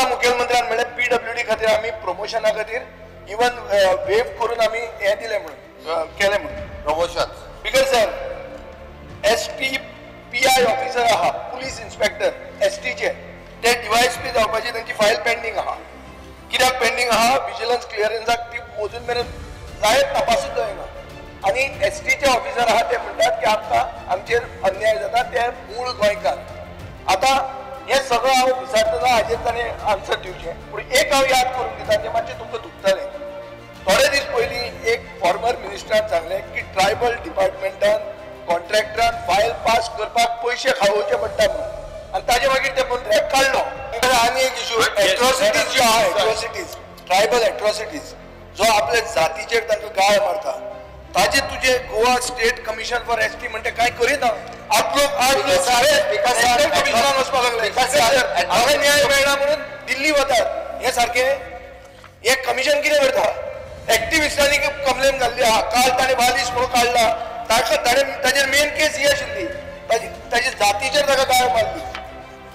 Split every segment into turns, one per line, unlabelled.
आता मुख्यमंत्र्यान म्हणले PWD खातीर आमी प्रमोशना खातीर इवन वेव करून आमी हे दिले म्हणून केले म्हणून
promotion
because sir ST PI officer आहा पुलीस इन्स्पेक्टर ST चे ते DYSP जावपाची त्यांची फायल पेंडिंग आहा कित्याक पेंडिंग आहा विजिलन्स क्लिअरन्साक ती अजून मेरेन जायत तपासूच जायना आणि ST चे ऑफिसर आहा ते म्हणटात की आमकां आमचेर अन्याय जाता ते मूळ गोंयकार आता हे सगळं हांव विचारतना हाजेर ताणें आन्सर दिवचें पूण एक हांव याद करून दिता जें मातशें तुमकां दुखतलें थोडे दीस पयलीं एक फॉर्मर मिनिस्टरान सांगलें की ट्रायबल डिपार्टमेंटान कॉन्ट्रॅक्टरान फायल पास करपाक पयशे खावोवचे पडटा म्हणून आनी ताजे मागीर ते मंत्र्याक काडलो आनी एक इशू एट्रॉसिटीज ज्यो आहा एट्रॉसिटीज ट्रायबल एट्रॉसिटीज जो आपल्या जातीचेर तांकां गाळ मारता ताजे तुजे Goa state commission for ST म्हणटा कांय करिना आपलो सारे कमिशनान वचपाक लागले हांगा न्याय मेळना म्हणून दिल्ली वतात हे सारखे हे कमिशन कितें करता एक्टिविस्टांनी कंप्लेन घाल्ली आहा काल ताणें बालिश म्हणून काडला ताजेर मेन केस ही आशिल्ली ताजे जातीचेर ताका गाळ मारली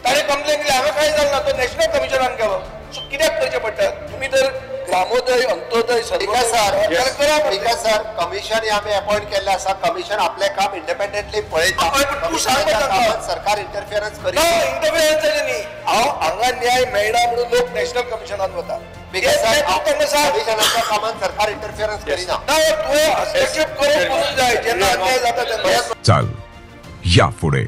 ताणें कंप्लेन दिली हांगा कांय जालें ना तो नॅशनल कमिशनान गेलो सो कित्याक करचें पडटा तुमी तर ग्रामोदय अंत्योदय
सर कमिशन आम्ही अपॉइंट केल्ले आसा कमिशन आपले काम इंडिपेंडेंटली पळयता
तूं सांग
सरकार इंटरफियरन्स करी
इंटरफियरन्स जालें न्ही हांव हांगा न्याय मेळना म्हणून लोक नॅशनल कमिशनान वता
कमिशनाच्या कामान सरकार इंटरफियरन्स करिना
तूं हस्तक्षेप करूंक जाय जेन्ना अन्याय जाता तेन्ना
चाल या पुढे